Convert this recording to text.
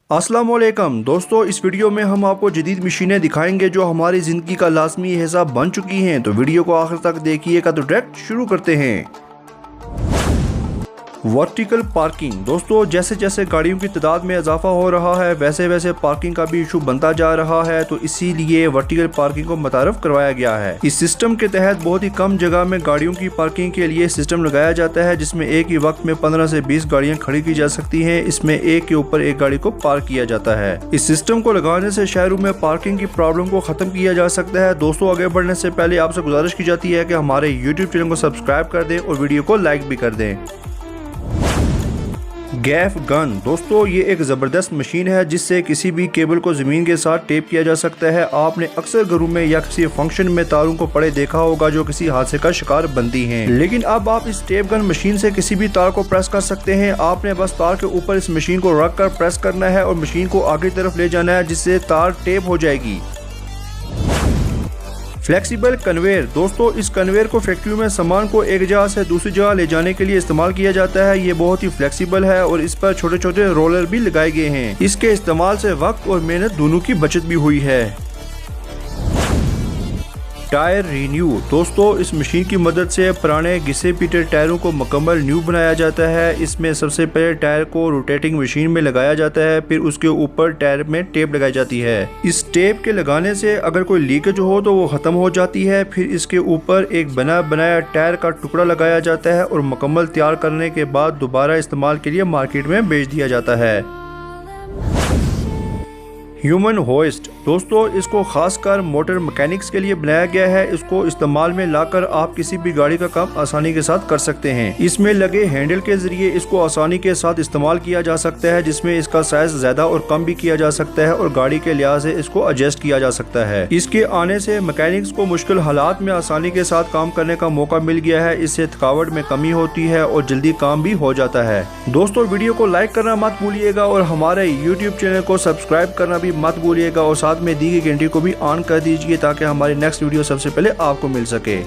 अस्सलामुअलैकुम दोस्तों, इस वीडियो में हम आपको जदीद मशीनें दिखाएंगे जो हमारी ज़िंदगी का लाजमी हिस्सा बन चुकी हैं। तो वीडियो को आखिर तक देखिएगा। तो डायरेक्ट शुरू करते हैं। वर्टिकल पार्किंग दोस्तों, जैसे जैसे गाड़ियों की तादाद में इजाफा हो रहा है वैसे वैसे पार्किंग का भी इशू बनता जा रहा है। तो इसीलिए वर्टिकल पार्किंग को मुतारफ करवाया गया है। इस सिस्टम के तहत बहुत ही कम जगह में गाड़ियों की पार्किंग के लिए सिस्टम लगाया जाता है, जिसमें एक ही वक्त में 15 से 20 गाड़ियां खड़ी की जा सकती हैं। इसमें एक के ऊपर एक गाड़ी को पार्क किया जाता है। इस सिस्टम को लगाने से शहरों में पार्किंग की प्रॉब्लम को खत्म किया जा सकता है। दोस्तों, आगे बढ़ने से पहले आपसे गुजारिश की जाती है कि हमारे YouTube चैनल को सब्सक्राइब कर दें और वीडियो को लाइक भी कर दें। गैफ गन दोस्तों, ये एक ज़बरदस्त मशीन है जिससे किसी भी केबल को ज़मीन के साथ टेप किया जा सकता है। आपने अक्सर घरों में या किसी फंक्शन में तारों को पड़े देखा होगा जो किसी हादसे का शिकार बनती हैं। लेकिन अब आप इस टेप गन मशीन से किसी भी तार को प्रेस कर सकते हैं। आपने बस तार के ऊपर इस मशीन को रख कर प्रेस करना है और मशीन को आगे तरफ ले जाना है, जिससे तार टेप हो जाएगी। फ्लेक्सिबल कन्वेयर दोस्तों, इस कन्वेयर को फैक्ट्री में सामान को एक जगह से दूसरी जगह ले जाने के लिए इस्तेमाल किया जाता है। ये बहुत ही फ्लेक्सिबल है और इस पर छोटे छोटे रोलर भी लगाए गए हैं। इसके इस्तेमाल से वक्त और मेहनत दोनों की बचत भी हुई है। टायर रिन्यू दोस्तों, इस मशीन की मदद से पुराने घिसे पीटे टायरों को मुकम्मल न्यू बनाया जाता है। इसमें सबसे पहले टायर को रोटेटिंग मशीन में लगाया जाता है, फिर उसके ऊपर टायर में टेप लगाई जाती है। इस टेप के लगाने से अगर कोई लीकेज हो तो वो खत्म हो जाती है। फिर इसके ऊपर एक बना बनाया टायर का टुकड़ा लगाया जाता है और मुकम्मल तैयार करने के बाद दोबारा इस्तेमाल के लिए मार्केट में बेच दिया जाता है। ह्यूमन होइस्ट दोस्तों, इसको खासकर मोटर मैकेनिक्स के लिए बनाया गया है। इसको इस्तेमाल में लाकर आप किसी भी गाड़ी का काम आसानी के साथ कर सकते हैं। इसमें लगे हैंडल के जरिए इसको आसानी के साथ इस्तेमाल किया जा सकता है, जिसमें इसका साइज ज्यादा और कम भी किया जा सकता है और गाड़ी के लिहाज से इसको एडजस्ट किया जा सकता है। इसके आने से मैकेनिक्स को मुश्किल हालात में आसानी के साथ काम करने का मौका मिल गया है। इससे थकावट में कमी होती है और जल्दी काम भी हो जाता है। दोस्तों, वीडियो को लाइक करना मत भूलिएगा और हमारे YouTube चैनल को सब्सक्राइब करना भी मत भूलिएगा और साथ में दी गई घंटी को भी ऑन कर दीजिए ताकि हमारी नेक्स्ट वीडियो सबसे पहले आपको मिल सके।